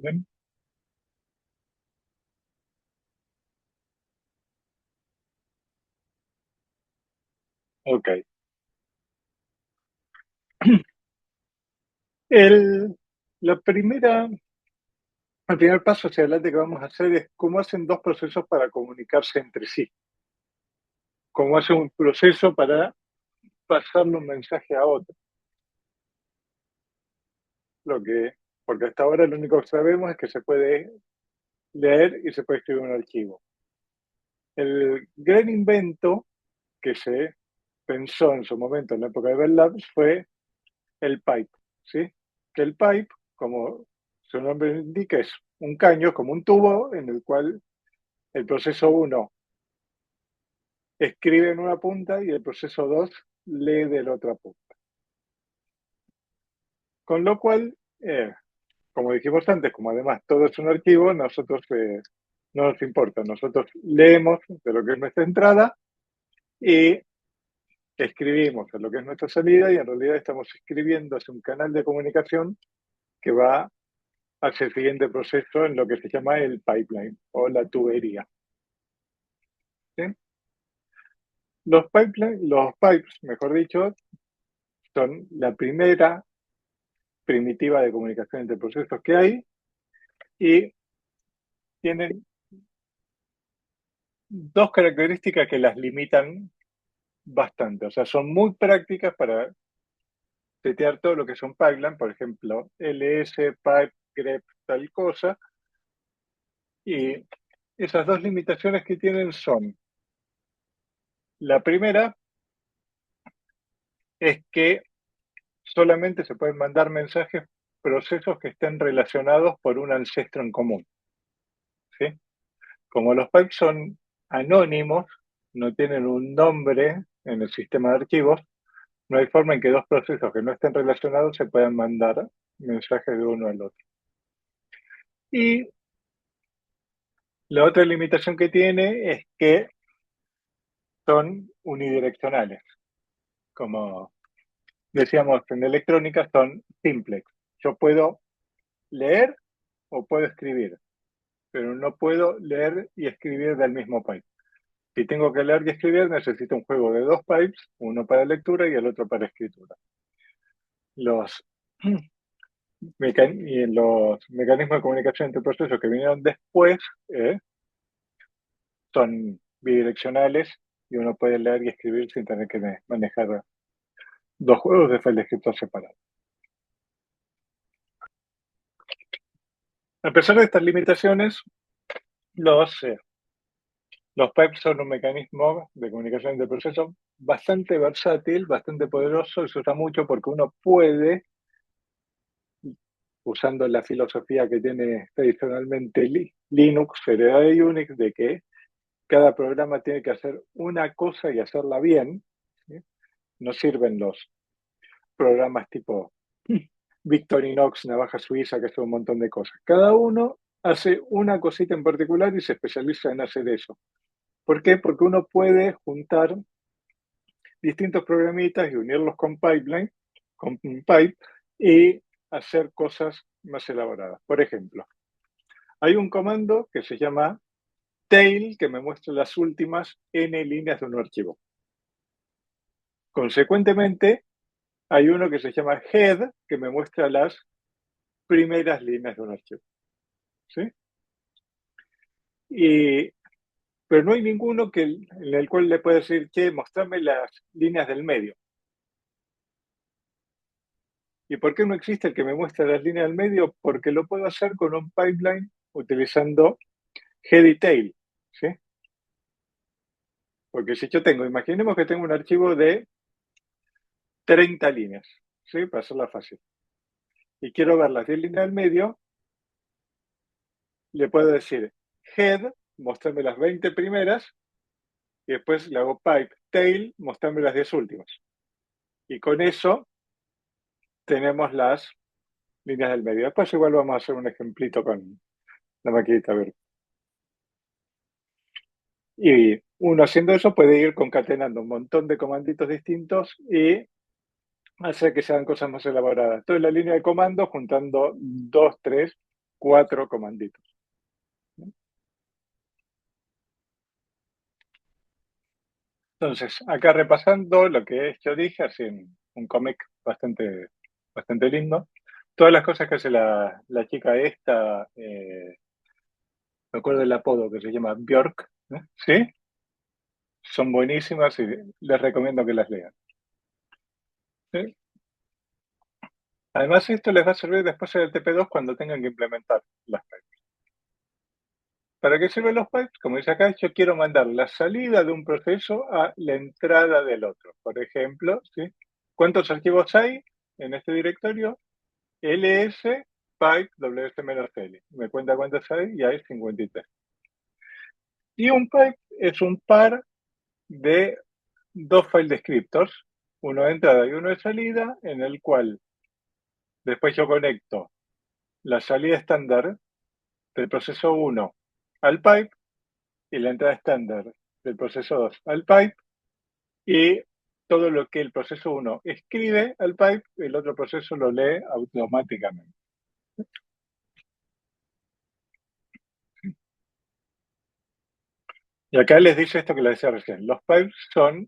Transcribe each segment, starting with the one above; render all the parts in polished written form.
Bien. Ok. El, la primera, el primer paso hacia adelante que vamos a hacer es cómo hacen dos procesos para comunicarse entre sí. Cómo hace un proceso para pasarle un mensaje a otro. Lo que, porque hasta ahora lo único que sabemos es que se puede leer y se puede escribir un archivo. El gran invento que se pensó en su momento en la época de Bell Labs fue el pipe, ¿sí? Que el pipe, como su nombre indica, es un caño, como un tubo en el cual el proceso uno escribe en una punta y el proceso 2 lee de la otra punta. Con lo cual, como dijimos antes, como además todo es un archivo, nosotros no nos importa. Nosotros leemos de lo que es nuestra entrada y escribimos en lo que es nuestra salida y en realidad estamos escribiendo hacia un canal de comunicación que va hacia el siguiente proceso en lo que se llama el pipeline o la tubería. ¿Sí? Los pipes, mejor dicho, son la primera primitiva de comunicación entre procesos que hay y tienen dos características que las limitan bastante. O sea, son muy prácticas para setear todo lo que son pipeline, por ejemplo, LS, pipe, grep, tal cosa. Y esas dos limitaciones que tienen son, la primera es que solamente se pueden mandar mensajes procesos que estén relacionados por un ancestro en común. ¿Sí? Como los pipes son anónimos, no tienen un nombre en el sistema de archivos, no hay forma en que dos procesos que no estén relacionados se puedan mandar mensajes de uno al otro. Y la otra limitación que tiene es que son unidireccionales. Como decíamos en electrónica, son simplex. Yo puedo leer o puedo escribir, pero no puedo leer y escribir del mismo pipe. Si tengo que leer y escribir, necesito un juego de dos pipes, uno para lectura y el otro para escritura. Los, y los mecanismos de comunicación entre procesos que vinieron después son bidireccionales y uno puede leer y escribir sin tener que manejar dos juegos de file descriptor separados. A pesar de estas limitaciones, los, eh, los pipes son un mecanismo de comunicación entre procesos bastante versátil, bastante poderoso y se usa mucho porque uno puede, usando la filosofía que tiene tradicionalmente Linux, heredada de Unix, de que cada programa tiene que hacer una cosa y hacerla bien. ¿Sí? No sirven los programas tipo Victorinox, navaja suiza, que hace un montón de cosas. Cada uno hace una cosita en particular y se especializa en hacer eso. ¿Por qué? Porque uno puede juntar distintos programitas y unirlos con pipeline, con pipe, y hacer cosas más elaboradas. Por ejemplo, hay un comando que se llama tail que me muestra las últimas n líneas de un archivo. Consecuentemente, hay uno que se llama head que me muestra las primeras líneas de un archivo. ¿Sí? Y, pero no hay ninguno en el cual le pueda decir, che, mostrame las líneas del medio. ¿Y por qué no existe el que me muestra las líneas del medio? Porque lo puedo hacer con un pipeline utilizando head y tail. ¿Sí? Porque si yo tengo, imaginemos que tengo un archivo de 30 líneas, ¿sí? Para hacerla fácil. Y quiero ver las 10 líneas del medio, le puedo decir head, mostrarme las 20 primeras, y después le hago pipe, tail, mostrarme las 10 últimas. Y con eso tenemos las líneas del medio. Después igual vamos a hacer un ejemplito con la maquinita verde. Y uno haciendo eso puede ir concatenando un montón de comanditos distintos y hacer que sean cosas más elaboradas. Entonces la línea de comando juntando dos, tres. 4 comanditos. Entonces, acá repasando lo que yo dije, así en un cómic bastante lindo. Todas las cosas que hace la chica esta, me acuerdo del apodo que se llama Bjork, ¿no? ¿Sí? Son buenísimas y les recomiendo que las lean. ¿Sí? Además, esto les va a servir después en el TP2 cuando tengan que implementar las pipes. ¿Para qué sirven los pipes? Como dice acá, yo quiero mandar la salida de un proceso a la entrada del otro. Por ejemplo, ¿sí? ¿Cuántos archivos hay en este directorio? ls pipe ws-l. Me cuenta cuántos hay y hay 53. Y un pipe es un par de dos file descriptors, uno de entrada y uno de salida, en el cual después yo conecto la salida estándar del proceso 1 al pipe y la entrada estándar del proceso 2 al pipe, y todo lo que el proceso 1 escribe al pipe, el otro proceso lo lee automáticamente. Y acá les dice esto que les decía recién. Los pipes son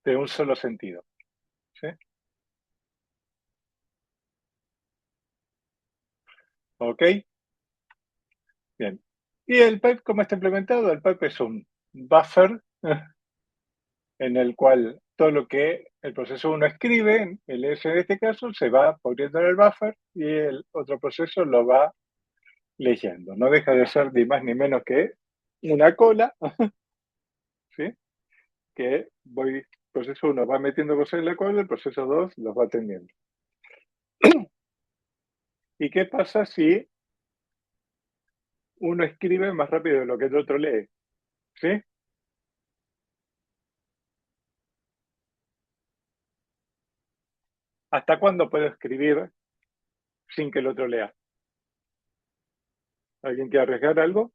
de un solo sentido. ¿Sí? ¿Ok? Bien. ¿Y el pipe cómo está implementado? El pipe es un buffer en el cual todo lo que el proceso 1 escribe, el S en este caso, se va poniendo en el buffer y el otro proceso lo va leyendo. No deja de ser ni más ni menos que una cola, ¿sí? Que voy, proceso 1 va metiendo cosas en la cola, el proceso 2 los va atendiendo. ¿Y qué pasa si uno escribe más rápido de lo que el otro lee? ¿Sí? ¿Hasta cuándo puedo escribir sin que el otro lea? ¿Alguien quiere arriesgar algo?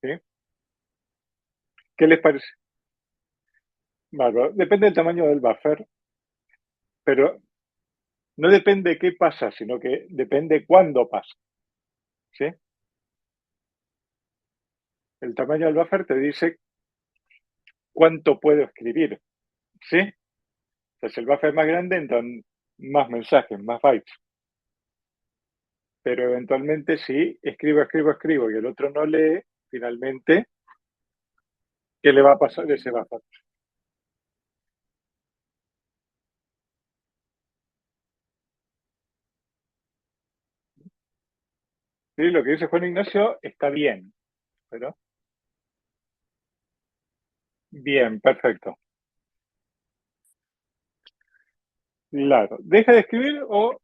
¿Sí? ¿Qué les parece? Bárbaro. Depende del tamaño del buffer, pero no depende qué pasa, sino que depende cuándo pasa. ¿Sí? El tamaño del buffer te dice cuánto puedo escribir. ¿Sí? Entonces el buffer es más grande, entran más mensajes, más bytes. Pero eventualmente si escribo y el otro no lee, finalmente, ¿qué le va a pasar a ese buffer? ¿Sí? Lo que dice Juan Ignacio está bien, pero bien, perfecto. Claro, deja de escribir o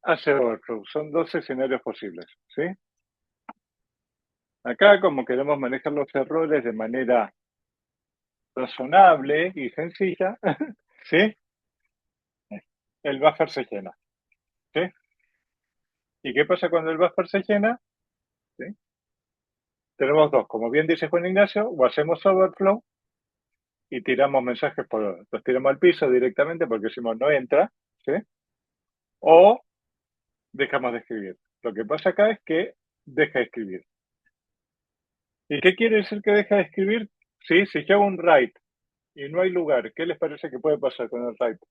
hace overflow. Son dos escenarios posibles. ¿Sí? Acá, como queremos manejar los errores de manera razonable y sencilla, ¿sí? El buffer se llena. ¿Sí? ¿Y qué pasa cuando el buffer se llena? ¿Sí? Tenemos dos, como bien dice Juan Ignacio, o hacemos overflow y tiramos mensajes los tiramos al piso directamente porque decimos no entra, ¿sí? O dejamos de escribir. Lo que pasa acá es que deja de escribir. ¿Y qué quiere decir que deja de escribir? Sí, si yo hago un write y no hay lugar, ¿qué les parece que puede pasar con el write?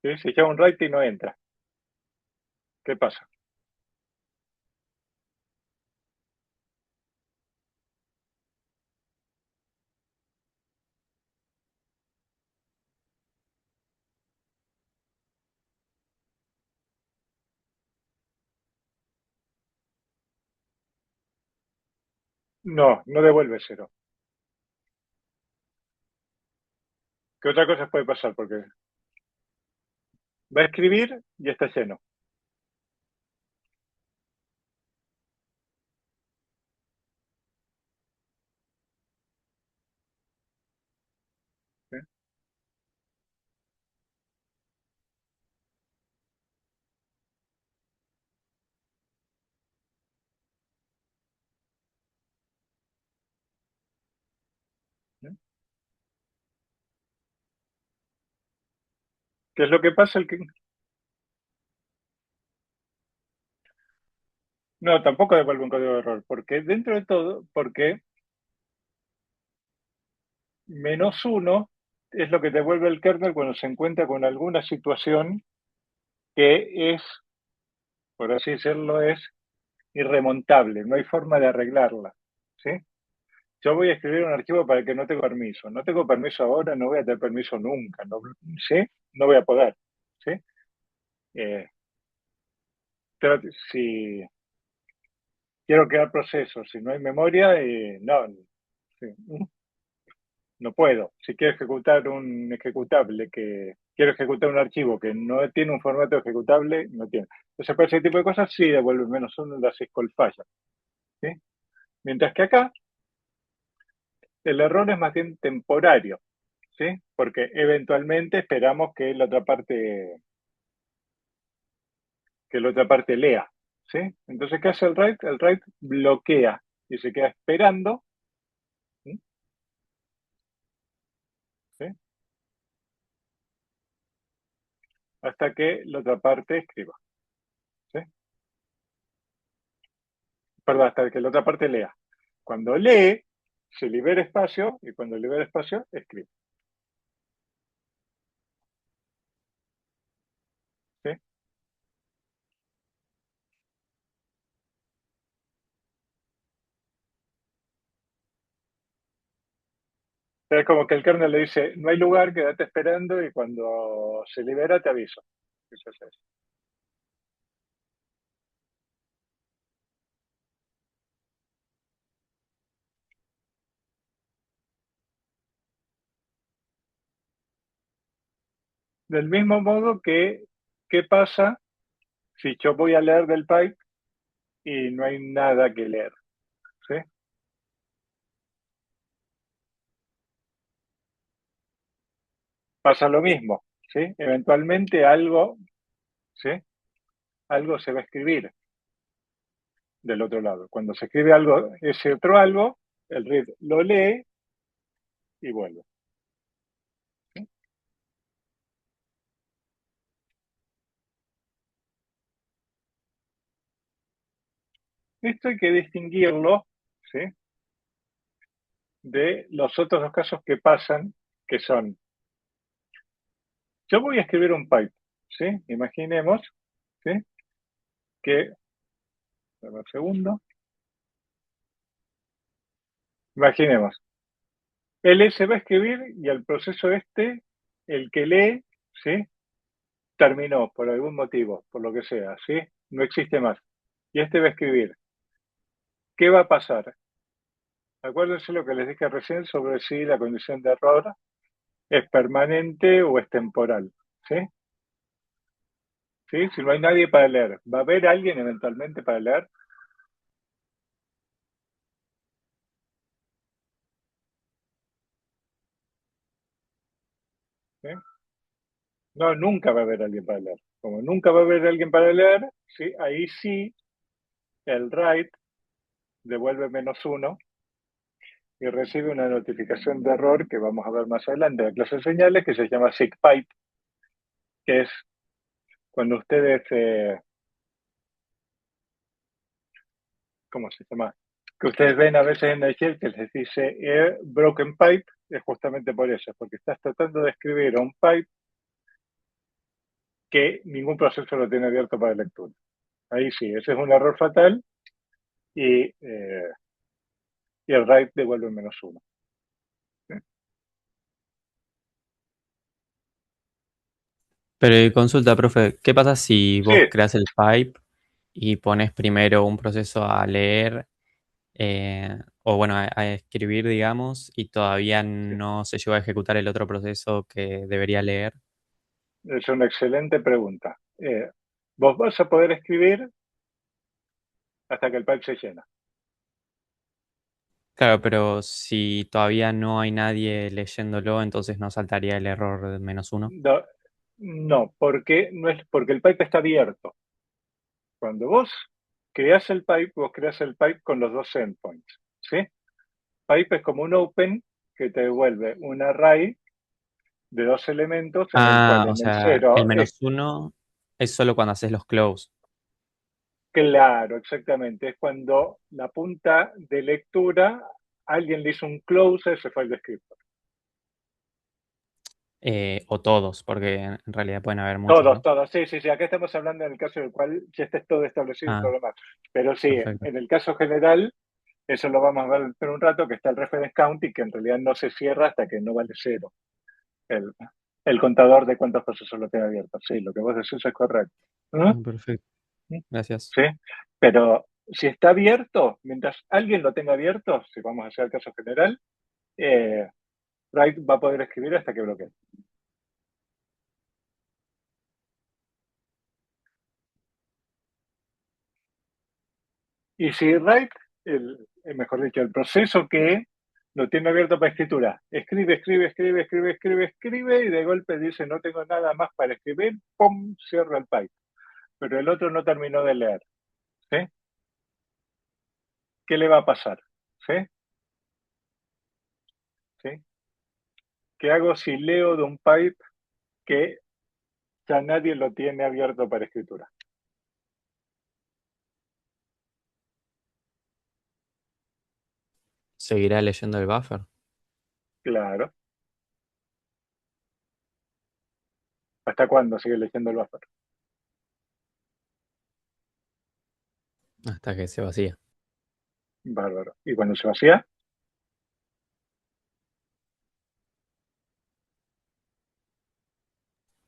¿Sí? Si yo hago un write y no entra, ¿qué pasa? No, no devuelve cero. ¿Qué otra cosa puede pasar? Porque va a escribir y está lleno. ¿Qué es lo que pasa? No, tampoco devuelve un código de error, porque dentro de todo, porque -1 es lo que devuelve el kernel cuando se encuentra con alguna situación que es, por así decirlo, es irremontable, no hay forma de arreglarla. ¿Sí? Yo voy a escribir un archivo para el que no tengo permiso. No tengo permiso ahora, no voy a tener permiso nunca. No, ¿sí? No voy a poder. ¿Sí? Eh, si quiero crear procesos, si no hay memoria, no, sí, no puedo. Si quiero ejecutar un ejecutable que quiero ejecutar un archivo que no tiene un formato ejecutable, no tiene. Entonces, para ese tipo de cosas sí devuelve -1 las SQL fallas. ¿Sí? Mientras que acá el error es más bien temporario, ¿sí? Porque eventualmente esperamos que la otra parte lea, ¿sí? Entonces, ¿qué hace el write? El write bloquea y se queda esperando, ¿sí? ¿Sí? Hasta que la otra parte escriba, ¿sí? Perdón, hasta que la otra parte lea. Cuando lee, se libera espacio y cuando libera espacio, escribe, ¿sí? Es como que el kernel le dice, no hay lugar, quédate esperando y cuando se libera te aviso. Eso es eso. Del mismo modo que, ¿qué pasa si yo voy a leer del pipe y no hay nada que leer? ¿Sí? Pasa lo mismo, ¿sí? Eventualmente algo, ¿sí? Algo se va a escribir del otro lado. Cuando se escribe algo, ese otro algo, el read lo lee y vuelve. ¿Sí? Esto hay que distinguirlo, ¿sí? De los otros dos casos que pasan, que son, yo voy a escribir un pipe, ¿sí? Imaginemos, ¿sí? Que, dame un segundo, imaginemos, él se va a escribir y el proceso el que lee, ¿sí? Terminó por algún motivo, por lo que sea, ¿sí? No existe más. Y este va a escribir. ¿Qué va a pasar? Acuérdense lo que les dije recién sobre si la condición de error es permanente o es temporal, ¿sí? ¿Sí? Si no hay nadie para leer, ¿va a haber alguien eventualmente para leer? ¿Sí? No, nunca va a haber alguien para leer. Como nunca va a haber alguien para leer, ¿sí? Ahí sí el write devuelve -1 y recibe una notificación de error que vamos a ver más adelante en la clase de señales que se llama SIGPipe, que es cuando ustedes, ¿cómo se llama? Que ustedes ven a veces en el chat que les dice broken pipe, es justamente por eso, porque estás tratando de escribir un pipe que ningún proceso lo tiene abierto para lectura. Ahí sí, ese es un error fatal y el write devuelve -1. ¿Sí? Pero consulta, profe, ¿qué pasa si Sí, vos creas el pipe y pones primero un proceso a leer, o bueno, a escribir, digamos, y todavía sí, no se llegó a ejecutar el otro proceso que debería leer? es una excelente pregunta. Vos vas a poder escribir hasta que el pipe se llena. Claro, pero si todavía no hay nadie leyéndolo, entonces no saltaría el error de -1. No, no, porque no es porque el pipe está abierto. Cuando vos creas el pipe, vos creas el pipe con los dos endpoints, ¿sí? Pipe es como un open que te devuelve un array de 2 elementos en el cual Ah, o en el sea, el 0 es -1 es solo cuando haces los close. claro, exactamente. Es cuando la punta de lectura, alguien le hizo un close a ese file descriptor. O todos, porque en realidad pueden haber muchos, Todos, ¿no? todos. Sí, sí, sí. Acá estamos hablando en el caso del cual ya esté todo establecido y todo Ah, lo demás. Pero sí, perfecto. en el caso general, eso lo vamos a ver en un rato, que está el reference count y que en realidad no se cierra hasta que no vale cero. El, el contador de cuántos procesos lo tiene abierto. Sí, lo que vos decís es correcto. ¿Mm? Ah, perfecto. Gracias. ¿Sí? Pero si está abierto, mientras alguien lo tenga abierto, si vamos a hacer el caso general, eh, write va a poder escribir hasta que bloquee. Y si write, mejor dicho, el proceso que lo tiene abierto para escritura, escribe, escribe, escribe, escribe, escribe, escribe, y de golpe dice no tengo nada más para escribir, ¡pum! Cierra el pipe. Pero el otro no terminó de leer. ¿Sí? ¿Qué le va a pasar? ¿Sí? ¿Sí? ¿Qué hago si leo de un pipe que ya nadie lo tiene abierto para escritura? ¿Seguirá leyendo el buffer? Claro. ¿Hasta cuándo sigue leyendo el buffer? Hasta que se vacía. Bárbaro. ¿Y cuando se vacía?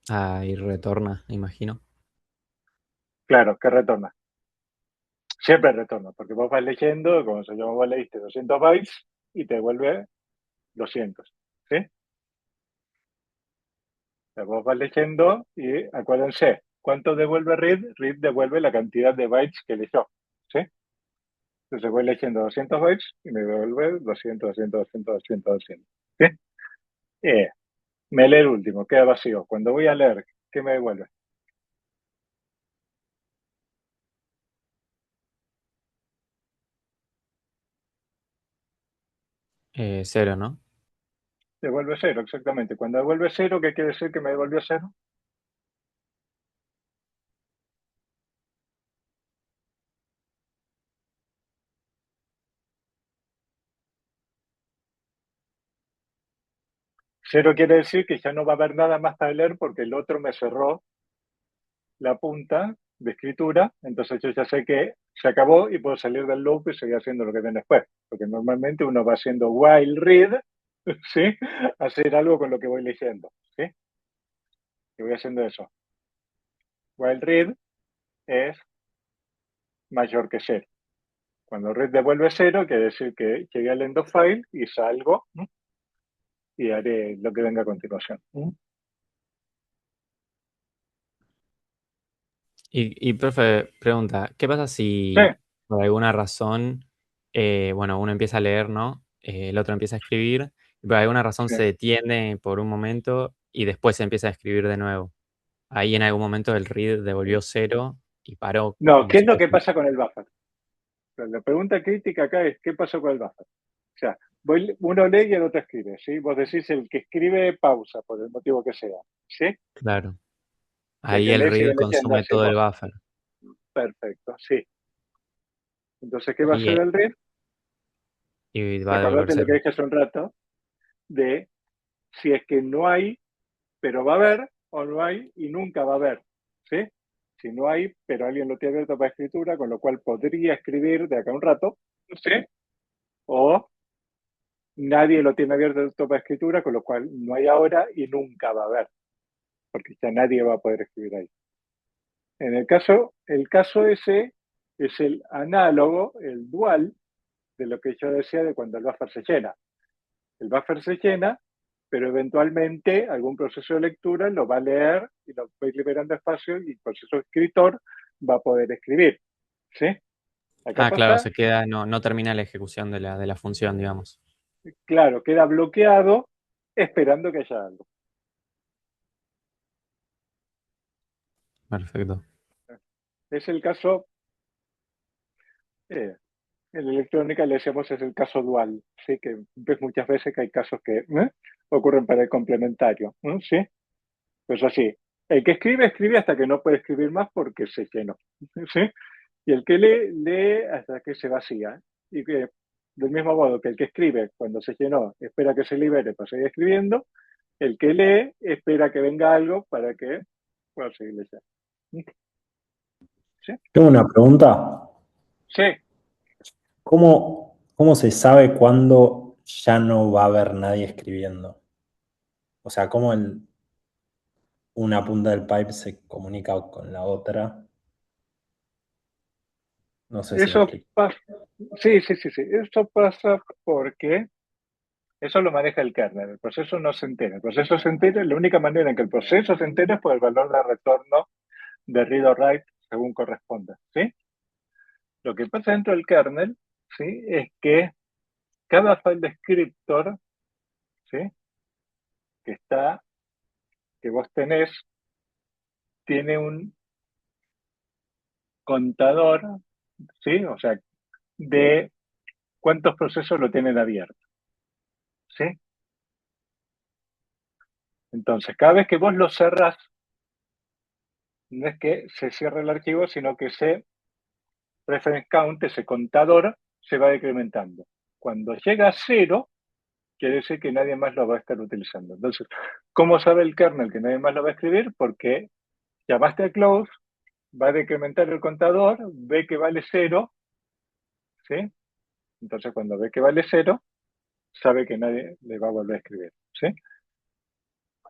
Ah, y retorna, imagino. Claro, ¿qué retorna? Siempre retorna, porque vos vas leyendo, como se llama, vos leíste 200 bytes y te devuelve 200. ¿Sí? O sea, vos vas leyendo y acuérdense, ¿cuánto devuelve read? Read devuelve la cantidad de bytes que leyó. ¿Sí? Entonces voy leyendo 200 bytes y me devuelve 200, 200, 200, 200, 200. ¿Sí? Eh, Me lee el último, queda vacío. Cuando voy a leer, ¿qué me devuelve? Cero, ¿no? Devuelve cero, exactamente. Cuando devuelve cero, ¿qué quiere decir que me devolvió cero? Cero quiere decir que ya no va a haber nada más para leer porque el otro me cerró la punta de escritura, entonces yo ya sé que se acabó y puedo salir del loop y seguir haciendo lo que viene después. Porque normalmente uno va haciendo while read, ¿sí? Hacer algo con lo que voy leyendo, ¿sí? Y voy haciendo eso. While read es mayor que cero. Cuando read devuelve cero, quiere decir que llegué al end of file y salgo, ¿no? Y haré lo que venga a continuación. Profe, pregunta, ¿qué pasa Sí, si por alguna razón, bueno, uno empieza a leer, ¿no? El otro empieza a escribir, y por alguna razón sí. se detiene por un momento y después se empieza a escribir de nuevo? Ahí en algún momento el read devolvió cero y paró No, como ¿qué es si lo que fuese... pasa con el buffer? La pregunta crítica acá es, ¿qué pasó con el buffer? O sea, uno lee y el otro escribe, ¿sí? Vos decís el que escribe pausa, por el motivo que sea, ¿sí? Claro. Y el Ahí que el lee sigue read leyendo, consume todo el decimos, buffer. perfecto, sí. Entonces, ¿qué va a Y, hacer el read? y va a devolver Acordate lo que cero. dije hace un rato, de si es que no hay, pero va a haber, o no hay y nunca va a haber, ¿sí? Si no hay, pero alguien lo tiene abierto para escritura, con lo cual podría escribir de acá a un rato, ¿sí? O nadie lo tiene abierto para escritura, con lo cual no hay ahora y nunca va a haber, porque ya nadie va a poder escribir ahí. En el caso ese es el análogo, el dual, de lo que yo decía de cuando el buffer se llena. El buffer se llena, pero eventualmente algún proceso de lectura lo va a leer y lo va a ir liberando espacio y el proceso escritor va a poder escribir. ¿Sí? Acá Ah, claro, pasa, se queda, no termina la ejecución de la función, digamos. claro, queda bloqueado esperando que haya algo. Perfecto. Es el caso, eh, En electrónica le decíamos es el caso dual, ¿sí? Que ves muchas veces que hay casos que ocurren para el complementario, ¿no? ¿Sí? Pues así, el que escribe, escribe hasta que no puede escribir más porque se llenó, ¿sí? Y el que lee, lee hasta que se vacía. Y que, del mismo modo que el que escribe, cuando se llenó, espera que se libere para seguir escribiendo, el que lee espera que venga algo para que pueda seguir leyendo. ¿Sí? Tengo una pregunta. Sí, ¿Cómo se sabe cuándo ya no va a haber nadie escribiendo? O sea, ¿cómo una punta del pipe se comunica con la otra? No sé si me eso explico. pasa. Sí, sí, sí, sí. Eso pasa porque eso lo maneja el kernel. El proceso no se entera. El proceso se entera, la única manera en que el proceso se entera es por el valor de retorno de read o write según corresponda. ¿Sí? Lo que pasa dentro del kernel, ¿sí? Es que cada file descriptor, ¿sí? Que está, que vos tenés, tiene un contador, ¿sí? O sea, de cuántos procesos lo tienen abierto, ¿sí? Entonces, cada vez que vos lo cerrás, no es que se cierre el archivo, sino que ese reference count, ese contador, se va decrementando. Cuando llega a cero, quiere decir que nadie más lo va a estar utilizando. Entonces, ¿cómo sabe el kernel que nadie más lo va a escribir? Porque llamaste a close, va a decrementar el contador, ve que vale cero, ¿sí? Entonces, cuando ve que vale cero, sabe que nadie le va a volver a escribir, ¿sí?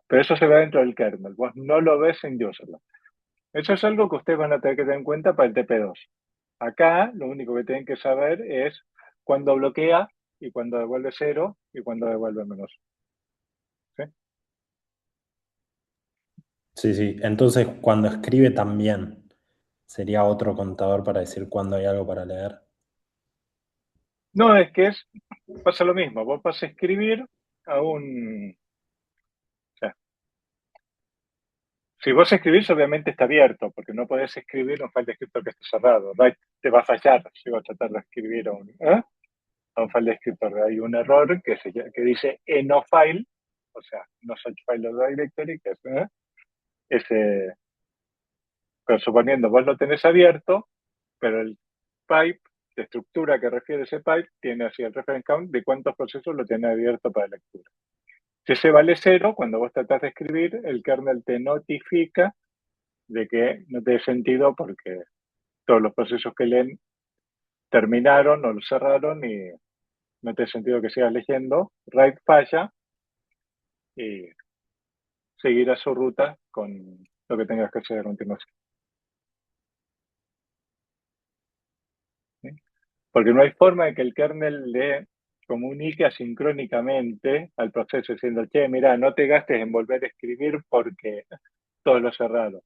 Pero eso se ve dentro del kernel, vos no lo ves en userland. Eso es algo que ustedes van a tener que tener en cuenta para el TP2. Acá lo único que tienen que saber es cuándo bloquea y cuándo devuelve cero y cuándo devuelve menos. ¿Sí? Sí, sí. Entonces, cuando escribe también, ¿sería otro contador para decir cuándo hay algo para leer? No, es que pasa lo mismo. Vos vas a escribir a un... O sea, si vos escribís, obviamente está abierto, porque no podés escribir un file descriptor que esté cerrado. Te va a fallar si vas a tratar de escribir a un file descriptor. Hay un error que dice no file, o sea, no such file or directory, que es ese, pero suponiendo vos lo tenés abierto, pero el pipe, la estructura que refiere ese pipe, tiene así el reference count de cuántos procesos lo tiene abierto para lectura. Si ese vale cero, cuando vos tratás de escribir, el kernel te notifica de que no tiene sentido porque todos los procesos que leen terminaron o lo cerraron y no tiene sentido que sigas leyendo. Write falla y seguirá su ruta con lo que tengas que hacer a continuación. ¿Sí? Porque no hay forma de que el kernel le comunique asincrónicamente al proceso diciendo, che, mira, no te gastes en volver a escribir porque todo lo cerrado.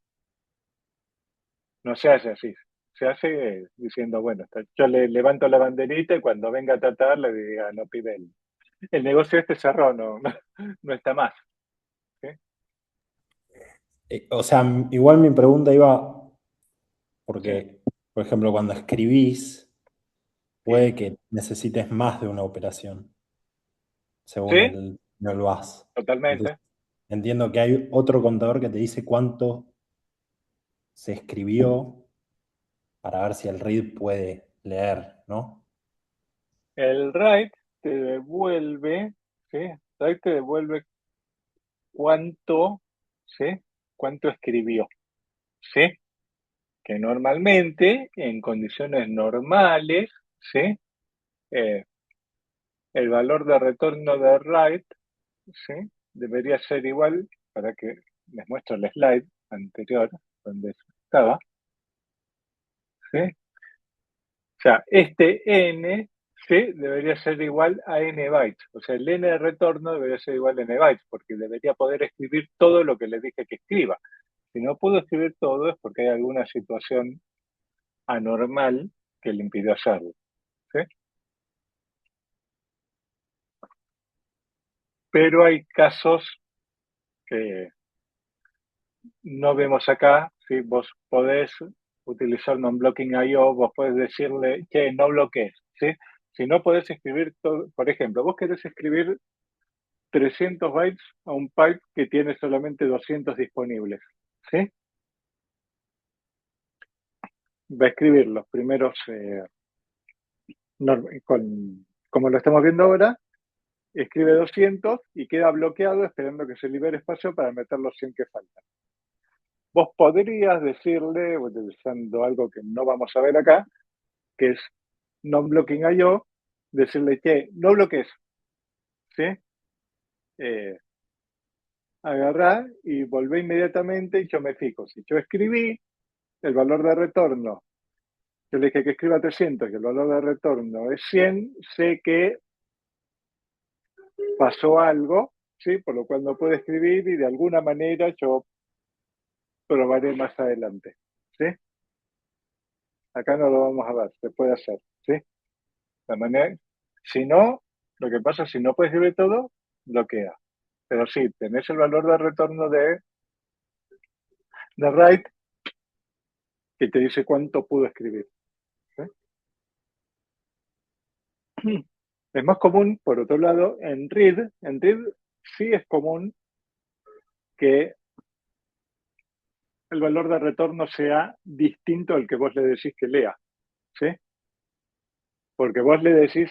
No se hace así. Se hace diciendo, bueno, yo le levanto la banderita y cuando venga a tratar le diga, no pide el negocio este cerró, no está más. ¿Sí? O sea, igual mi pregunta iba Sí. porque, por ejemplo, cuando escribís, Sí. puede que necesites más de una operación, según ¿Sí? el VAS. Entonces, Totalmente. entiendo que hay otro contador que te dice cuánto se escribió para ver si el read puede leer, ¿no? El write te devuelve, ¿sí? Write te devuelve cuánto, ¿sí? Cuánto escribió, ¿sí? Que normalmente, en condiciones normales, ¿sí? Eh, el valor de retorno de write, ¿sí? Debería ser igual, para que les muestro el slide anterior, donde estaba, ¿sí? O sea, este n, ¿sí? Debería ser igual a n bytes. O sea, el n de retorno debería ser igual a n bytes, porque debería poder escribir todo lo que le dije que escriba. Si no pudo escribir todo es porque hay alguna situación anormal que le impidió hacerlo. ¿Sí? Pero hay casos que no vemos acá. Vos podés utilizar non-blocking IO, vos podés decirle que no bloquees. ¿sí? Si no podés escribir todo, por ejemplo, vos querés escribir 300 bytes a un pipe que tiene solamente 200 disponibles, ¿sí? Va a escribir los primeros, como lo estamos viendo ahora, escribe 200 y queda bloqueado esperando que se libere espacio para meter los 100 que faltan. Vos podrías decirle, utilizando algo que no vamos a ver acá, que es non-blocking IO, decirle que no bloquees, ¿sí? Agarrá y volvé inmediatamente y yo me fijo. Si yo escribí el valor de retorno, yo le dije que escriba 300 y el valor de retorno es 100, sé que pasó algo, ¿sí? Por lo cual no puedo escribir y de alguna manera yo probaré más adelante, ¿sí? Acá no lo vamos a ver, se puede hacer, ¿sí? La manera, si no, lo que pasa es si no puedes escribir todo, bloquea. Pero sí, tenés el valor de retorno de write que te dice cuánto pudo escribir, ¿sí? Es más común, por otro lado, en read sí es común que el valor de retorno sea distinto al que vos le decís que lea, ¿sí? Porque vos le decís,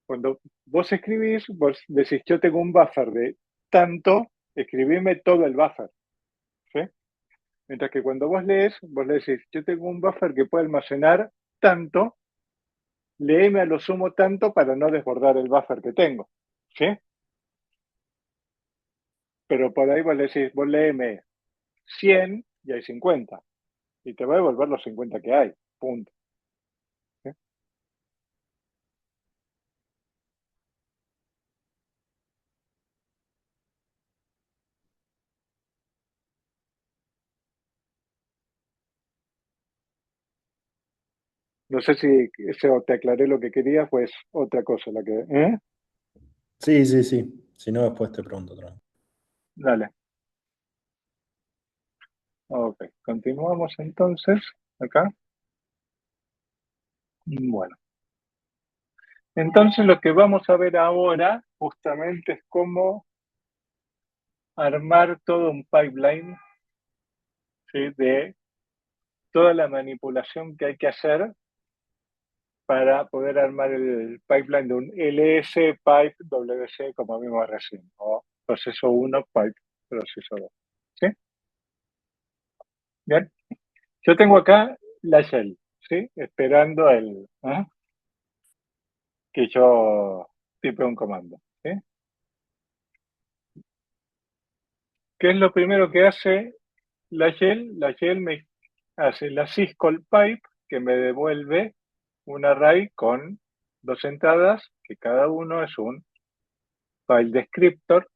cuando vos escribís, vos decís, yo tengo un buffer de tanto, escribime todo el buffer, ¿sí? Mientras que cuando vos lees, vos le decís, yo tengo un buffer que puede almacenar tanto, léeme a lo sumo tanto para no desbordar el buffer que tengo, ¿sí? Pero por ahí vos le decís, vos léeme 100 y hay 50, y te va a devolver los 50 que hay, punto. ¿Sí? No sé si eso te aclaré lo que quería, pues otra cosa la que... ¿eh? Sí, sí, sí. Si no, después te pregunto otra vez. Dale. Ok, continuamos entonces acá. Bueno, entonces lo que vamos a ver ahora justamente es cómo armar todo un pipeline, ¿sí? De toda la manipulación que hay que hacer para poder armar el pipeline de un LS pipe WC como vimos recién, o proceso 1 pipe proceso 2. ¿Sí? Bien. Yo tengo acá la shell, ¿sí? Esperando que yo tipe un comando, ¿sí? ¿Qué es lo primero que hace la shell? La shell me hace la syscall pipe que me devuelve un array con dos entradas, que cada uno es un file descriptor,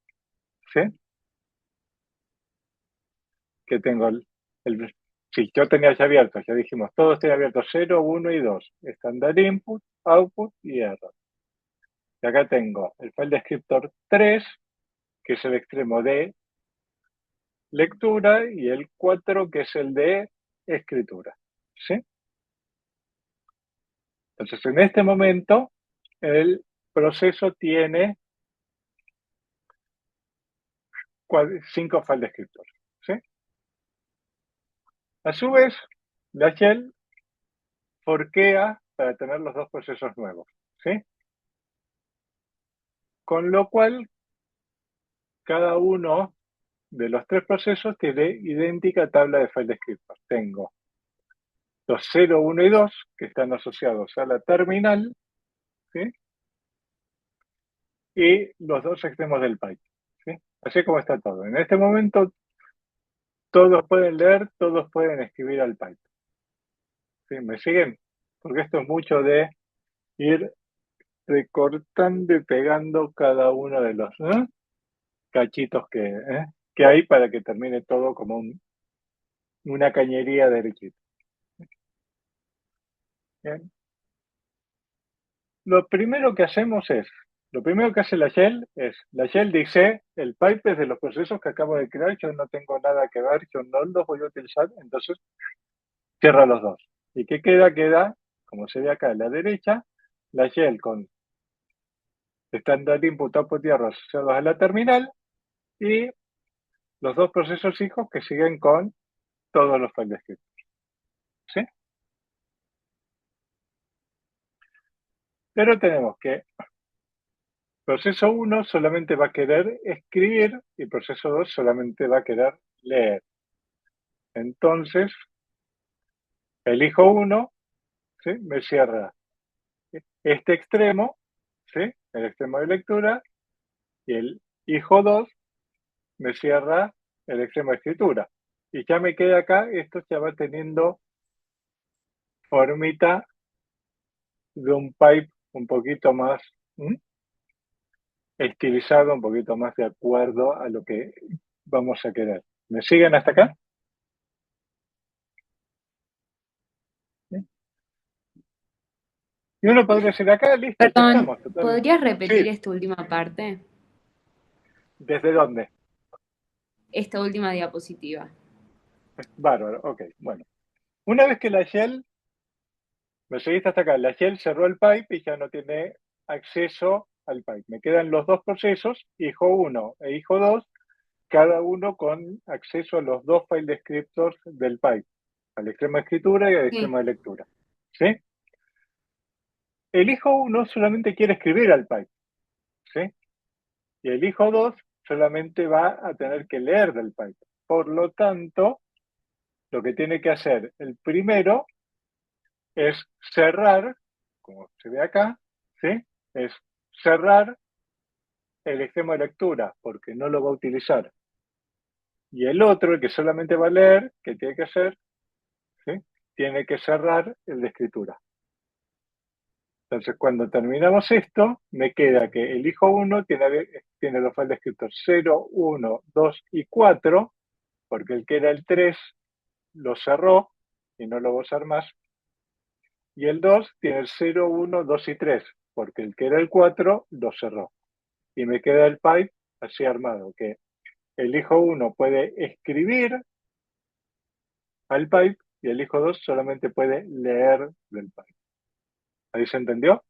¿sí? Que tengo si yo tenía ya abiertos, ya dijimos, todos tienen abiertos 0, 1 y 2, estándar input, output y error. Y acá tengo el file descriptor 3, que es el extremo de lectura, y el 4, que es el de escritura, ¿sí? Entonces, en este momento, el proceso tiene 5 file descriptores, ¿sí? A su vez, la shell forquea para tener los dos procesos nuevos, ¿sí? Con lo cual, cada uno de los tres procesos tiene idéntica tabla de file descriptors. Tengo los 0, 1 y 2 que están asociados a la terminal, ¿sí? Y los dos extremos del pipe, ¿sí? Así como está todo. En este momento, todos pueden leer, todos pueden escribir al pipe. ¿Sí? ¿Me siguen? Porque esto es mucho de ir recortando y pegando cada uno de los cachitos que hay para que termine todo como una cañería derechita. Bien. Lo primero que hace la shell es, la shell dice, el pipe es de los procesos que acabo de crear, yo no tengo nada que ver, yo no los voy a utilizar, entonces cierra los dos. ¿Y qué queda? Queda, como se ve acá a la derecha, la shell con standard input, output y error asociados a la terminal y los dos procesos hijos que siguen con todos los file descriptors. ¿Sí? Pero tenemos que proceso 1 solamente va a querer escribir y proceso 2 solamente va a querer leer. Entonces, el hijo 1, ¿sí?, me cierra este extremo, ¿sí?, el extremo de lectura, y el hijo 2 me cierra el extremo de escritura. Y ya me queda acá, esto ya va teniendo formita de un pipe un poquito más estilizado, un poquito más de acuerdo a lo que vamos a querer. ¿Me siguen hasta acá? ¿Sí? Y uno podría decir acá, listo, ya Perdón, estamos. Total. ¿podrías repetir Sí, esta última parte? ¿desde dónde? Esta última diapositiva. Bárbaro, ok, bueno. Una vez que la shell, me seguiste hasta acá, la shell cerró el pipe y ya no tiene acceso al pipe. Me quedan los dos procesos, hijo 1 e hijo 2, cada uno con acceso a los dos file descriptors del pipe, al extremo de escritura y al extremo de Sí, lectura. ¿Sí? El hijo 1 solamente quiere escribir al pipe, ¿sí? Y el hijo 2 solamente va a tener que leer del pipe. Por lo tanto, lo que tiene que hacer el primero es cerrar, como se ve acá, ¿sí? Es cerrar el extremo de lectura, porque no lo va a utilizar. Y el otro, el que solamente va a leer, ¿qué tiene que hacer? ¿Sí? Tiene que cerrar el de escritura. Entonces, cuando terminamos esto, me queda que el hijo 1 tiene los files de escritor 0, 1, 2 y 4, porque el que era el 3 lo cerró y no lo va a usar más. Y el 2 tiene el 0, 1, 2 y 3, porque el que era el 4 lo cerró. Y me queda el pipe así armado, que el hijo 1 puede escribir al pipe y el hijo 2 solamente puede leer del pipe. ¿Ahí se entendió?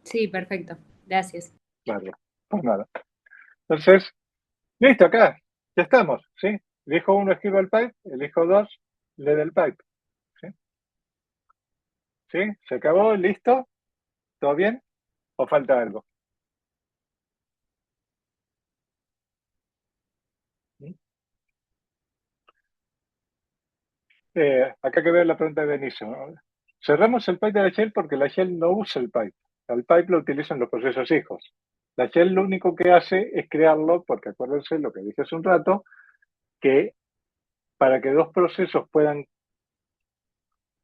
sí, perfecto. Gracias. Vale, pues nada. Entonces, listo, acá, ya estamos, ¿sí? El hijo 1 escribe el pipe, el hijo 2 lee del pipe. ¿Sí? ¿Sí? ¿Se acabó? ¿Listo? ¿Todo bien? ¿O falta algo? Acá que veo la pregunta de Benicio, ¿no? Cerramos el pipe de la shell porque la shell no usa el pipe. El pipe lo utilizan los procesos hijos. La shell lo único que hace es crearlo, porque acuérdense lo que dije hace un rato, que para que dos procesos puedan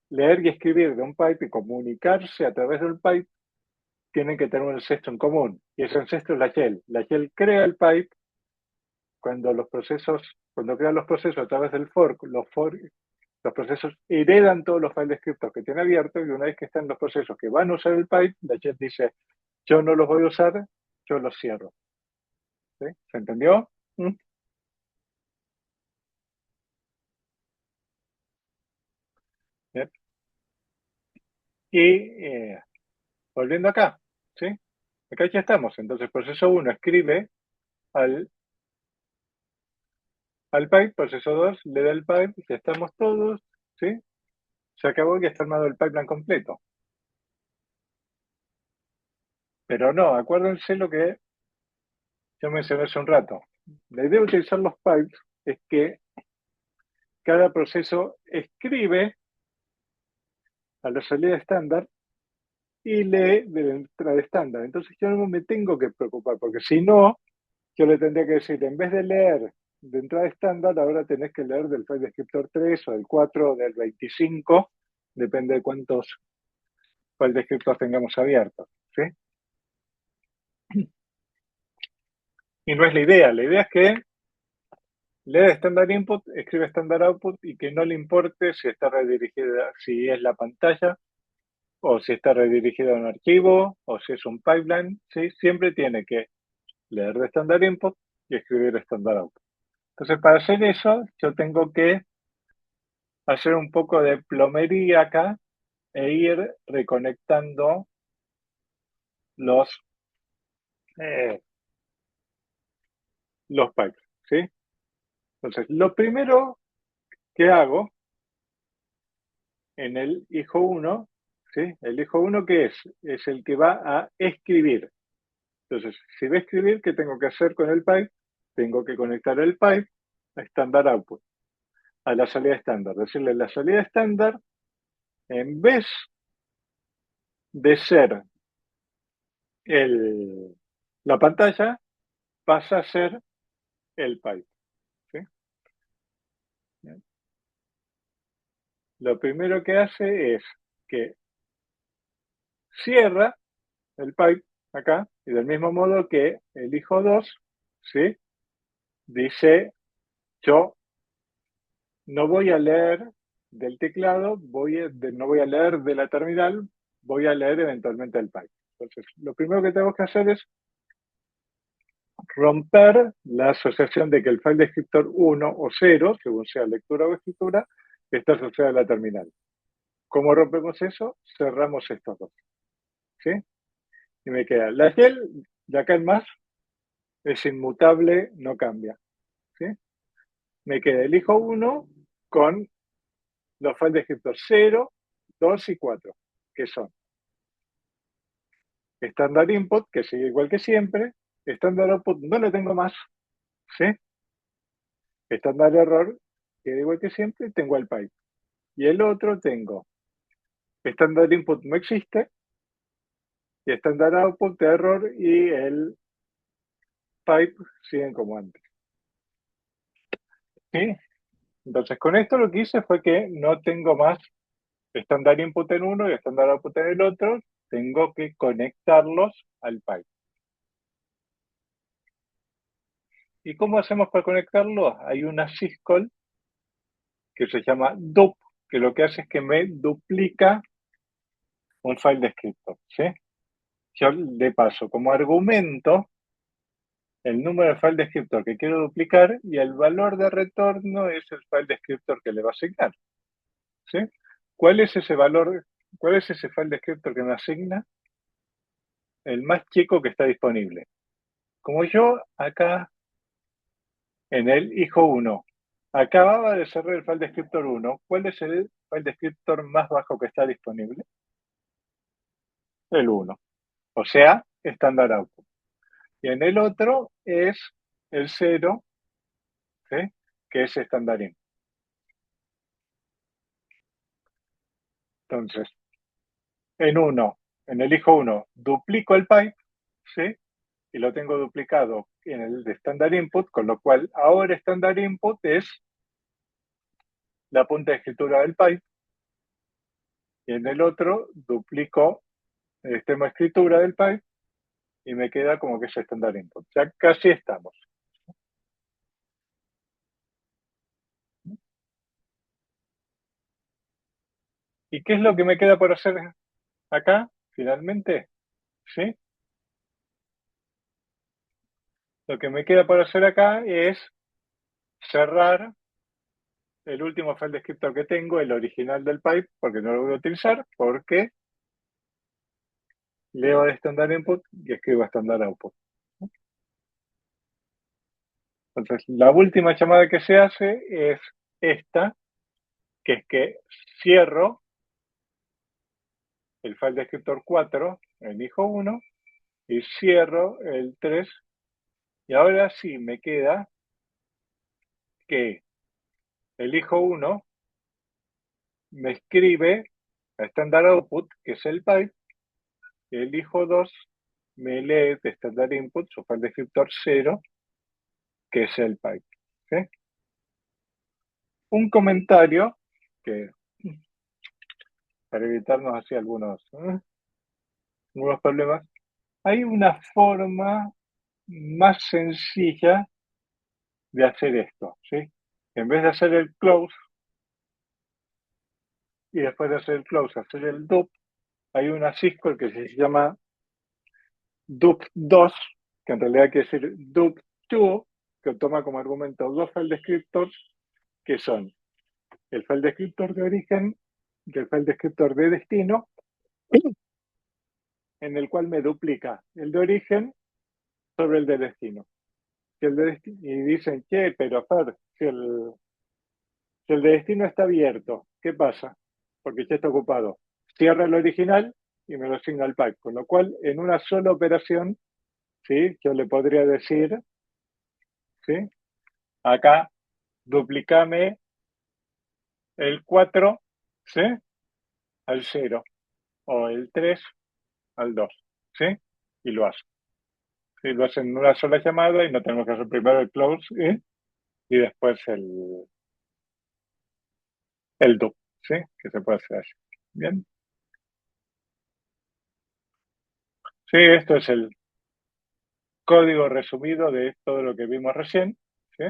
leer y escribir de un pipe y comunicarse a través del pipe, tienen que tener un ancestro en común. Y ese ancestro es la shell. La shell crea el pipe cuando crean los procesos a través del fork, los procesos heredan todos los files descriptos que tiene abiertos y una vez que están los procesos que van a usar el pipe, la shell dice, yo no los voy a usar, yo los cierro. ¿Sí? ¿Se entendió? ¿Mm? Bien. Y volviendo acá, ¿sí? Acá ya estamos. Entonces, proceso 1 escribe al, al pipe, proceso 2 le da el pipe, ya estamos todos, ¿sí? Se acabó y está armado el pipeline completo. Pero no, acuérdense lo que yo mencioné hace un rato. La idea de utilizar los pipes es que cada proceso escribe a la salida estándar y lee de la entrada estándar. Entonces yo no me tengo que preocupar, porque si no, yo le tendría que decir, en vez de leer de entrada estándar, ahora tenés que leer del file descriptor 3 o del 4 o del 25, depende de cuántos file descriptors tengamos abiertos. ¿Sí? Y no es la idea es que lee estándar input, escribe estándar output y que no le importe si está redirigida, si es la pantalla o si está redirigido a un archivo o si es un pipeline, ¿sí? Siempre tiene que leer de estándar input y escribir estándar output. Entonces, para hacer eso, yo tengo que hacer un poco de plomería acá e ir reconectando eh, los pipes, ¿sí? Entonces, lo primero que hago en el hijo 1, ¿sí? El hijo 1, ¿qué es? Es el que va a escribir. Entonces, si va a escribir, ¿qué tengo que hacer con el pipe? Tengo que conectar el pipe a standard output, a la salida estándar. Decirle la salida estándar, en vez de ser la pantalla, pasa a ser el pipe, ¿sí? Lo primero que hace es que cierra el pipe acá, y del mismo modo que el hijo 2, ¿sí? Dice, yo no voy a leer del teclado, no voy a leer de la terminal, voy a leer eventualmente el pipe. Entonces, lo primero que tengo que hacer es romper la asociación de que el file descriptor 1 o 0, según sea lectura o escritura, está asociado a la terminal. ¿Cómo rompemos eso? Cerramos estos dos, ¿sí? Y me queda la shell, de acá en más, es inmutable, no cambia, ¿sí? Me queda el hijo 1 con los files descriptores 0, 2 y 4, que son estándar input, que sigue igual que siempre, estándar output no lo tengo más, ¿sí? Estándar error, queda igual que siempre, tengo el pipe. Y el otro tengo estándar input no existe, y estándar output de error y el pipe siguen como antes, ¿sí? Entonces con esto lo que hice fue que no tengo más estándar input en uno y estándar output en el otro, tengo que conectarlos al pipe. ¿Y cómo hacemos para conectarlos? Hay una syscall que se llama dup, que lo que hace es que me duplica un file descriptor, ¿sí? Yo le paso como argumento el número de file descriptor que quiero duplicar y el valor de retorno es el file descriptor que le va a asignar, ¿sí? ¿Cuál es ese valor? ¿Cuál es ese file descriptor que me asigna? El más chico que está disponible. Como yo acá en el hijo 1 acababa de cerrar el file descriptor 1, ¿cuál es el file descriptor más bajo que está disponible? El 1, o sea, estándar output. Y en el otro es el 0, ¿sí? Que es estándar input. Entonces, en el hijo 1, duplico el pipe, ¿sí? Y lo tengo duplicado en el de standard input, con lo cual ahora standard input es la punta de escritura del pipe, y en el otro duplico el sistema de escritura del pipe y me queda como que es standard input. Ya casi estamos. ¿Y qué es lo que me queda por hacer acá, finalmente? ¿Sí? Lo que me queda por hacer acá es cerrar el último file descriptor que tengo, el original del pipe, porque no lo voy a utilizar, porque leo de standard input y escribo standard output. Entonces, la última llamada que se hace es esta, que es que cierro el file descriptor 4, el hijo 1, y cierro el 3, y ahora sí me queda que el hijo 1 me escribe a standard output, que es el pipe, y el hijo 2 me lee de standard input su file descriptor 0, que es el pipe. ¿Sí? Un comentario que, para evitarnos así algunos problemas, hay una forma más sencilla de hacer esto, ¿sí? En vez de hacer el close y después de hacer el close hacer el dup, hay una syscall que se llama dup2, que en realidad quiere decir dup2, que toma como argumento dos file descriptors que son el file descriptor de origen y el file descriptor de destino, en el cual me duplica el de origen sobre el de destino. Y dicen, che, pero Fer, si el de destino está abierto, ¿qué pasa? Porque ya está ocupado. Cierra el original y me lo asigna al pipe. Con lo cual, en una sola operación, ¿sí? Yo le podría decir, ¿sí? Acá, duplicame el 4, ¿sí? Al 0, o el 3 al 2, ¿sí? Y lo hace. ¿Sí? Lo hace en una sola llamada y no tenemos que hacer primero el close, ¿sí? Y después el do, ¿sí? Que se puede hacer así. Bien. Sí, esto es el código resumido de todo lo que vimos recién, ¿sí?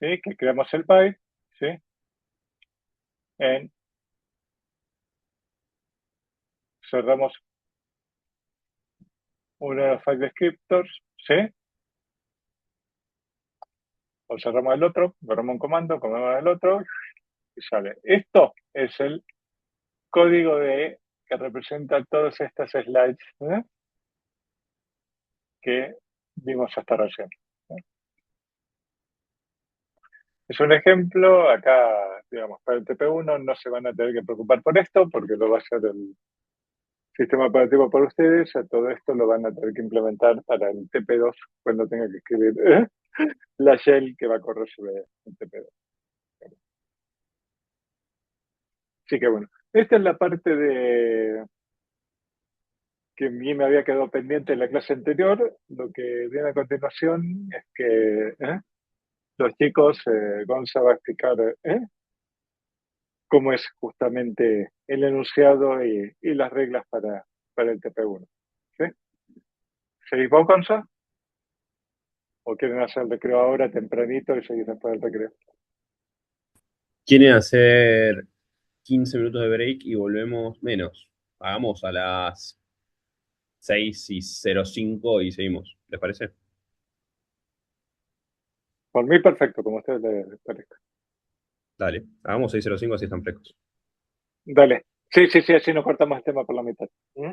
¿Sí? Que creamos el pipe, ¿sí? Cerramos uno de los file descriptors, ¿sí? O cerramos el otro, agarramos un comando, comemos el otro y sale. Esto es el código que representa todas estas slides, ¿eh? Que vimos hasta recién. Es un ejemplo, acá, digamos, para el TP1 no se van a tener que preocupar por esto, porque lo va a hacer el sistema operativo por ustedes. A todo esto lo van a tener que implementar para el TP2 cuando tenga que escribir la shell que va a correr sobre el TP2. Así que bueno, esta es la parte que a mí me había quedado pendiente en la clase anterior. Lo que viene a continuación es que los chicos, Gonza va a explicar cómo es justamente el enunciado y las reglas para el TP1. ¿Sí? ¿Seguís vos, Gonza? ¿O quieren hacer el recreo ahora, tempranito, y seguir después del recreo? Quieren hacer 15 minutos de break y volvemos menos. Hagamos a las 6:05 y seguimos. ¿Les parece? Por mí, perfecto, como a ustedes les parezca. Dale, hagamos 6:05 así están frescos. Dale. Sí, así no cortamos el tema por la mitad. ¿Mm?